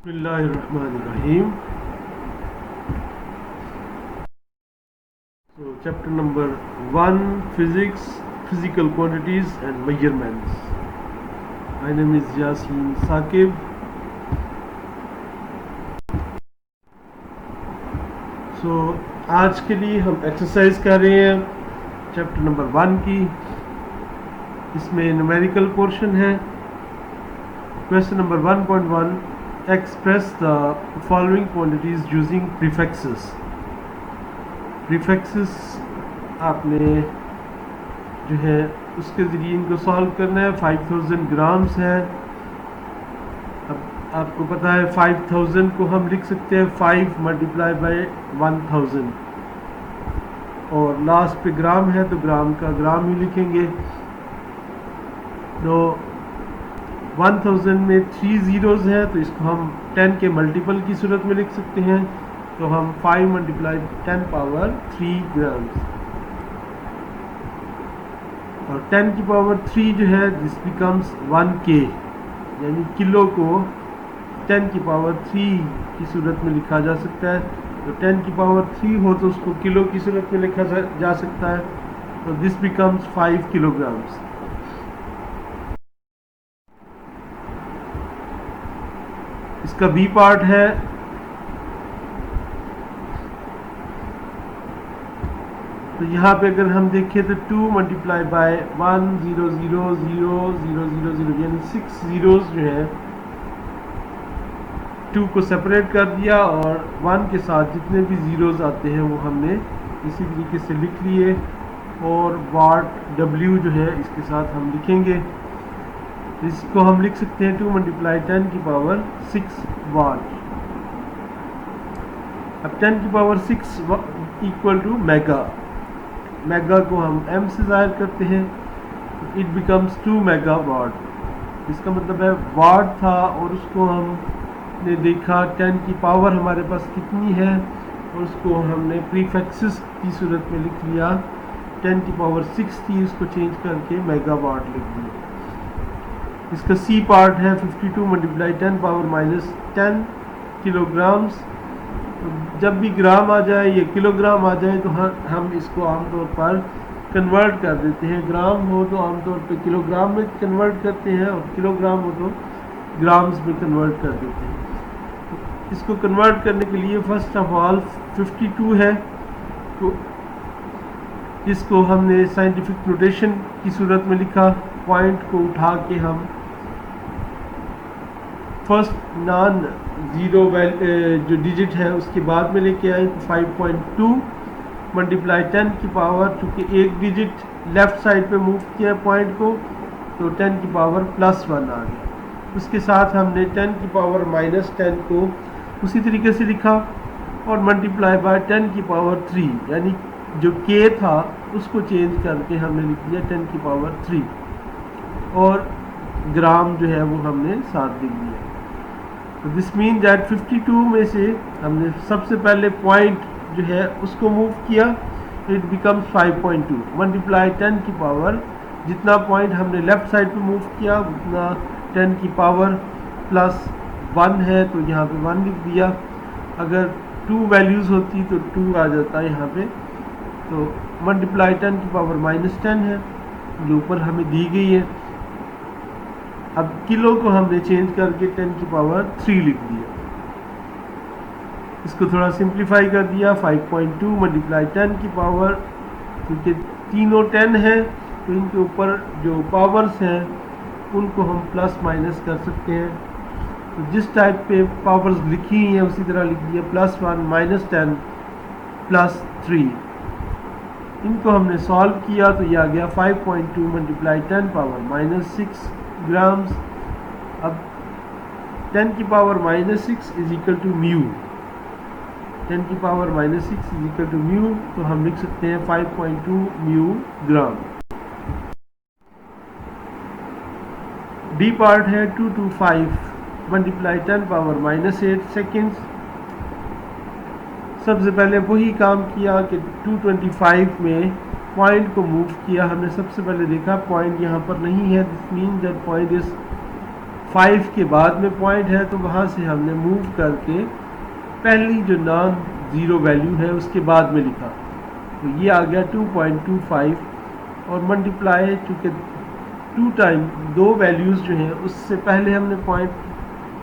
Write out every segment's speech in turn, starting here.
Bismillahirrahmanirrahim. So chapter number 1, physics, physical quantities and measurements. My name is Yasin Saqib. So आज के लिए हम exercise कर रहे हैं चैप्टर नंबर 1 की. इसमें न्यूमेरिकल पोर्शन है. Question number 1.1, express the following quantities using prefixes. Prefixes आपने जो है उसके ज़रिए इनको सॉल्व करना है. 5000 ग्राम्स है. अब आपको पता है 5000 को हम लिख सकते हैं 5 मल्टीप्लाई बाय 1000 और लास्ट पे ग्राम है तो ग्राम का ग्राम ही लिखेंगे. तो 1000 में 3 ज़ीरोज़ है तो इसको हम 10 के मल्टीपल की सूरत में लिख सकते हैं. तो हम 5 मल्टीप्लाई 10 पावर 3 ग्राम्स और 10 की पावर 3 जो है दिस बिकम्स 1K, यानी किलो को 10 की पावर 3 की सूरत में लिखा जा सकता है. तो 10 की पावर 3 हो तो उसको किलो की सूरत में लिखा जा सकता है. तो दिस बिकम्स 5 किलोग्राम्स. इसका बी पार्ट है. तो यहाँ पे अगर हम देखें तो 2 मल्टीप्लाई बाय 1 0 0 0 0 0 0 यानी 6 ज़ीरोज़ जो है 2 को सेपरेट कर दिया और 1 के साथ जितने भी ज़ीरोज़ आते हैं वो हमने इसी तरीके से लिख लिए. और वाट W जो है इसके साथ हम लिखेंगे. इसको हम लिख सकते हैं 2 मल्टीप्लाई 10 की पावर 6 वाट. अब 10 की power 6 equal to mega. Mega को हम m से ज़ाहिर करते हैं. It becomes 2 mega watt. इसका मतलब है वाट था और उसको हमने देखा 10 की पावर हमारे पास कितनी है और उसको हमने प्रीफिक्सेस की सूरत में लिख लिया. 10 की पावर 6 थी, उसको चेंज करके मेगा वाट लिख दिया. इसका सी पार्ट है 52 मल्टीप्लाई 10 पावर माइनस 10 किलोग्राम्स. तो जब भी ग्राम आ जाए या किलोग्राम आ जाए तो हम इसको आमतौर पर कन्वर्ट कर देते हैं. ग्राम हो तो आमतौर पे किलोग्राम में कन्वर्ट करते हैं और किलोग्राम हो तो ग्राम्स में कन्वर्ट कर देते हैं. तो इसको कन्वर्ट करने के लिए फर्स्ट ऑफ ऑल 52 है तो इसको हमने साइंटिफिक नोटेशन की सूरत में लिखा. पॉइंट को उठा के हम फर्स्ट नॉन ज़ीरो जो डिजिट है उसके बाद में लेके आए. तो 5.2 मल्टीप्लाई 10 की पावर, चूँकि एक डिजिट लेफ़्ट साइड पे मूव किया पॉइंट को तो 10 की पावर +1 आ गया. उसके साथ हमने 10 की पावर -10 को उसी तरीके से लिखा और मल्टीप्लाई बाय 10 की पावर 3, यानी जो K था उसको चेंज करके हमने लिख दिया 10 की पावर 3 और ग्राम जो है वो हमने साथ लिख दिया. तो दिस मीन दैट 52 में से हमने सबसे पहले पॉइंट जो है उसको मूव किया. इट बिकम्स 5.2 मल्टीप्लाई 10 की पावर, जितना पॉइंट हमने लेफ़्ट साइड पे मूव किया उतना 10 की पावर +1 है तो यहाँ पे 1 लिख दिया. अगर 2 वैल्यूज़ होती तो 2 आ जाता यहाँ पे. तो मल्टीप्लाई 10 की पावर -10 है जो ऊपर हमें दी गई है. अब किलो को हमने चेंज करके 10 की पावर 3 लिख दिया. इसको थोड़ा सिंप्लीफाई कर दिया. 5.2 मल्टीप्लाई 10 की पावर, क्योंकि तीनों 10 है तो इनके ऊपर जो पावर्स हैं उनको हम प्लस माइनस कर सकते हैं. तो जिस टाइप पे पावर्स लिखी हैं उसी तरह लिख दिया. +1 -10 +3. इनको हमने सॉल्व किया तो यह आ गया 5.2 मल्टीप्लाई 10 पावर -6 ग्राम्स. अब 10 की power -6 is equal to mu. 10 की power -6 is equal to mu, तो हम लिख सकते हैं 5.2 म्यू ग्राम. डी पार्ट है 225 मल्टीप्लाई 10 पावर -8 सेकेंड्स. सबसे पहले वही काम किया कि 225 में पॉइंट को मूव किया. हमने सबसे पहले देखा पॉइंट यहाँ पर नहीं है. This mean that point is 5 के बाद में पॉइंट है तो वहाँ से हमने मूव करके पहली जो नॉन ज़ीरो वैल्यू है उसके बाद में लिखा, तो ये आ गया 2.25 और मल्टीप्लाई चूँकि 2 टाइम दो वैल्यूज़ जो हैं उससे पहले हमने पॉइंट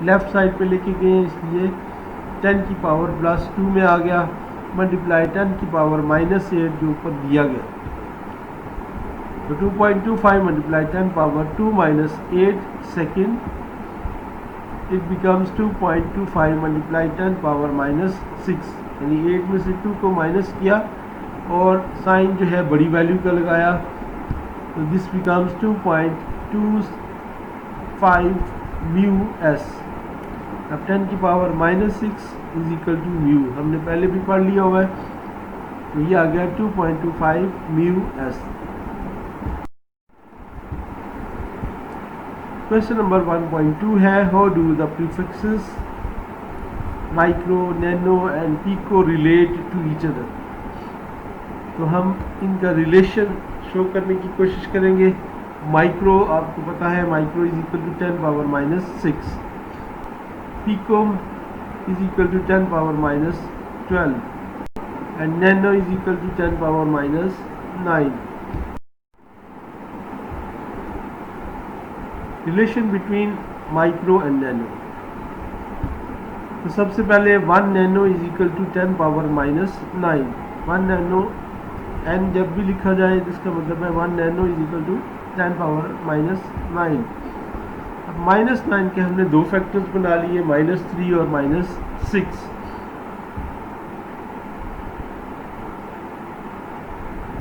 लेफ़्ट साइड पे लेके गए हैं, इसलिए 10 की पावर +2 में आ गया, मल्टीप्लाई 10 की पावर -8 जो ऊपर दिया गया, तो 2.25 multiply 10 power 2 -8 second, it becomes 2.25 multiply 10 power -6, यानी 8 में से 2 को माइनस किया और साइन जो है बड़ी वैल्यू का लगाया, तो दिस बिकम्स 2.25 म्यू एस। अब 10 की power -6 is equal to mu, हमने पहले भी पढ़ लिया हुआ है, तो ये आ गया 2.25 म्यू एस। क्वेश्चन नंबर 1.2 है, how do the prefixes micro, nano and pico relate to each other. तो हम इनका रिलेशन शो करने की कोशिश करेंगे। माइक्रो आपको पता है, micro is equal to 10 power -6, pico is equal to 10 power -12 and nano is equal to 10 power -9। Relation between micro and nano, तो सबसे पहले 1 nano is equal to 10 power -9। 1 nano N जब भी लिखा जाए जिसका मतलब है 1 nano is equal to 10 power -9। अब -9 के हमने दो फैक्टर्स बना लिए, -3 और -6।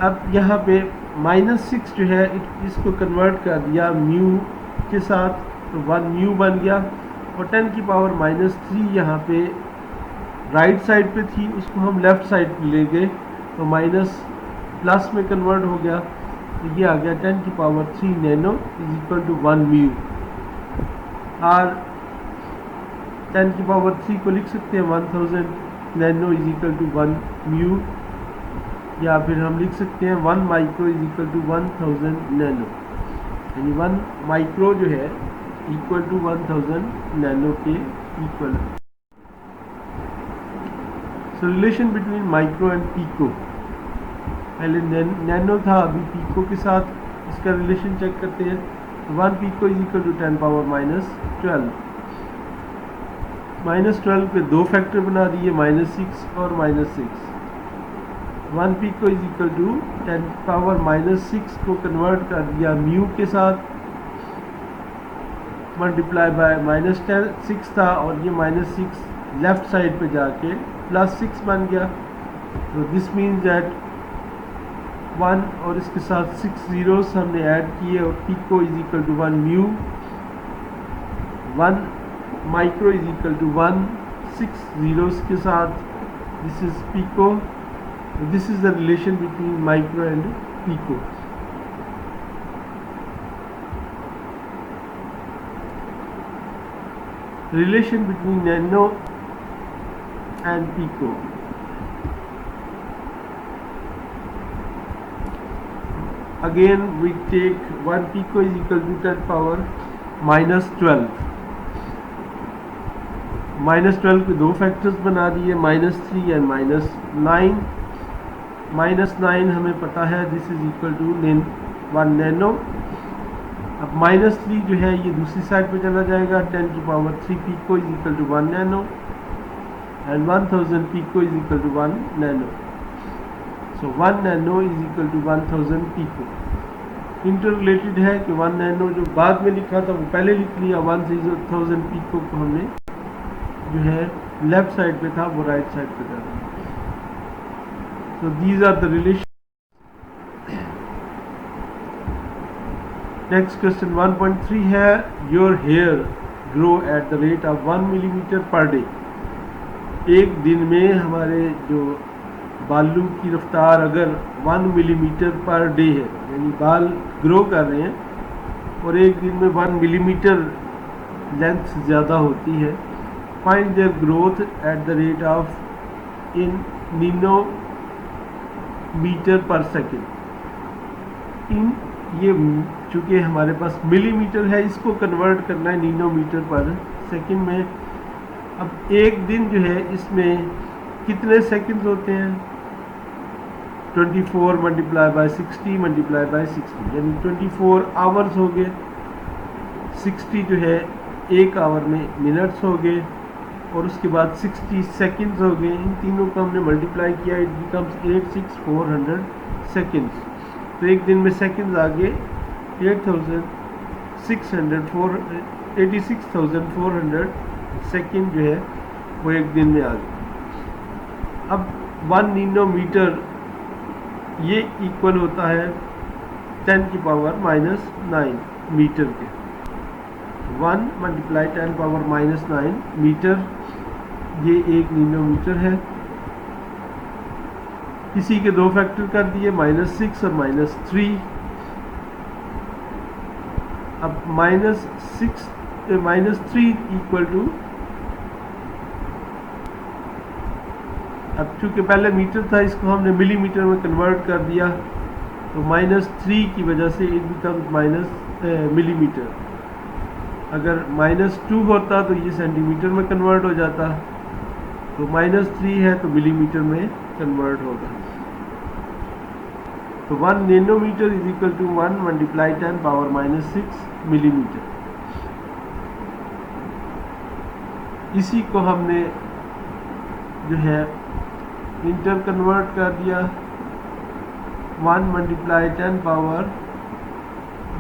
अब यहाँ पे -6 जो है इसको कन्वर्ट कर दिया म्यू के साथ, तो 1 म्यू बन गया, और 10 की पावर -3 यहाँ पे राइट साइड पे थी, उसको हम लेफ़्ट साइड पे ले गए तो माइनस प्लस में कन्वर्ट हो गया, तो ये आ गया 10 की power 3 nano is equal to 1 mu. और 10 की पावर 3 को लिख सकते हैं 1000 nano is equal to 1 mu, या फिर हम लिख सकते हैं 1 micro is equal to 1000 nano, यानी 1 माइक्रो जो है इक्वल टू 1000 नैनो के इक्वल है। So relation between micro and pico, पहले नैनो था, अभी पीको के साथ इसका रिलेशन चेक करते हैं। 1 pico is equal to 10 power -12, -12 पे दो फैक्टर बना दिए, -6 और -6। 1 pico is equal to 10 power -6 को कन्वर्ट कर दिया म्यू के साथ, मल्टीप्लाई बाय -6 था और ये -6 लेफ्ट साइड पे जाके +6 बन गया, तो दिस मीन्स दैट 1 और इसके साथ 6 ज़ीरोस हमने ऐड किए और pico is equal to 1 mu, 1 micro is equal to 1, 6 zeros के साथ this is pico. This is the relation between micro and pico. Relation between nano and pico. Again we take 1 pico is equal to 10 power -12. -12 के दो factors बना दिए, -3 and -9। -9 हमें पता है this is equal to 1 nano. अब -3 जो है ये दूसरी साइड पे चला जाएगा, 10 की power 3 pico is equal to 1 nano and 1000 pico is equal to 1 nano. So 1 nano is equal to 1000 pico. Inter related है कि 1 नैनो जो बाद में लिखा था वो पहले लिख लिया, 1000 पीको को हमने जो है लेफ्ट साइड पे था वो राइट साइड पे था। So these are the relations. Next question 1.3 है, your hair grow at the rate of 1 millimeter per day. एक दिन में हमारे जो बालों की रफ्तार अगर 1 मिलीमीटर पर डे है, यानी बाल ग्रो कर रहे हैं और एक दिन में 1 मिलीमीटर लेंथ ज़्यादा होती है, find their growth at the rate of in meter per second. इन ये चूँकि हमारे पास मिलीमीटर है, इसको कन्वर्ट करना है नैनोमीटर पर सेकंड में। अब एक दिन जो है इसमें कितने सेकंड्स होते हैं? 24 मल्टीप्लाई बाय 60 मल्टीप्लाई बाय 60, यानी 24 आवर्स हो गए। 60 जो है एक आवर में मिनट्स हो गए, और उसके बाद 60 सेकंड्स हो गए। इन तीनों को हमने मल्टीप्लाई किया, इट बिकम्स 86400 सेकंड्स। तो एक दिन में सेकंड्स आ गए 86,400 सेकंड जो है वो एक दिन में आ गए। अब 1 नैनोमीटर ये इक्वल होता है 10 की पावर -9 मीटर के। 1 मल्टीप्लाई 10 पावर -9 मीटर, ये एक नैनोमीटर है। इसी के दो फैक्टर कर दिए, -6 और -3। अब -3 इक्वल टू, अब चूँकि पहले मीटर था इसको हमने मिलीमीटर में कन्वर्ट कर दिया, तो -3 की वजह से इट बिकम्स मिलीमीटर। अगर -2 होता तो ये सेंटीमीटर में कन्वर्ट हो जाता, तो -3 है तो मिलीमीटर में कन्वर्ट होगा। तो 1 nanometer is equal to 1 multiply 10 power -6 millimeter. इसी को हमने जो है इंटर कन्वर्ट कर दिया। 1 मल्टीप्लाई 10 पावर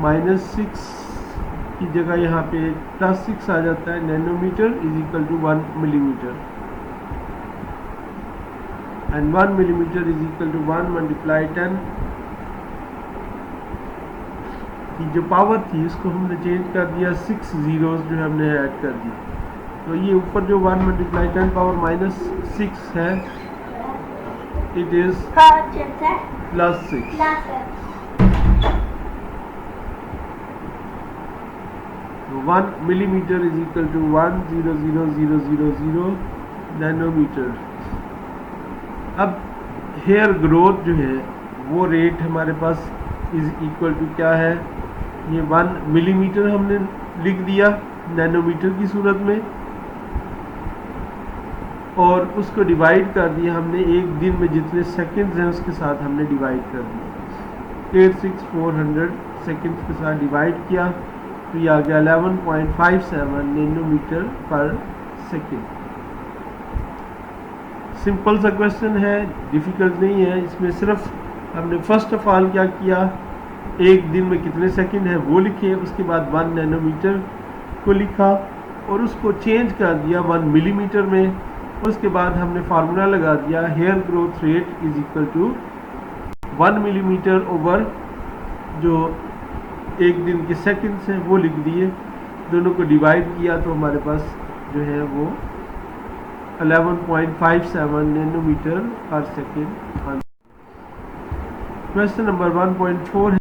-6 की जगह यहाँ पे +6 आ जाता है। Nanometer is equal to 1 millimeter, and 1 millimeter is equal to 1 multiply 10 की जो पावर थी इसको हमने चेंज कर दिया, 6 जीरोस जो हमने ऐड कर दी। तो ये ऊपर जो 1 मल्टीप्लाई 10 पावर -6 है, इट इज +6। तो 1 millimeter is equal to 100,000 nanometer. अब हेयर ग्रोथ जो है वो रेट हमारे पास इज इक्वल टू क्या है? ये 1 मिलीमीटर हमने लिख दिया नैनोमीटर की सूरत में, और उसको डिवाइड कर दिया हमने एक दिन में जितने सेकंड्स हैं उसके साथ हमने डिवाइड कर दिया। 86400 सेकंड्स के साथ डिवाइड किया, तो ये आ गया 11.57 नैनोमीटर पर सेकंड। सिंपल सा क्वेश्चन है, डिफ़िकल्ट नहीं है। इसमें सिर्फ हमने फर्स्ट ऑफ ऑल क्या किया, एक दिन में कितने सेकंड है वो लिखे, उसके बाद 1 नैनोमीटर को लिखा और उसको चेंज कर दिया 1 मिलीमीटर में। उसके बाद हमने फार्मूला लगा दिया, hair growth rate is equal to 1 millimeter over जो एक दिन के सेकंड्स हैं वो लिख दिए, दोनों को डिवाइड किया तो हमारे पास जो है वो 11.57 नैनोमीटर पर सेकंड। क्वेश्चन नंबर 1.4 है।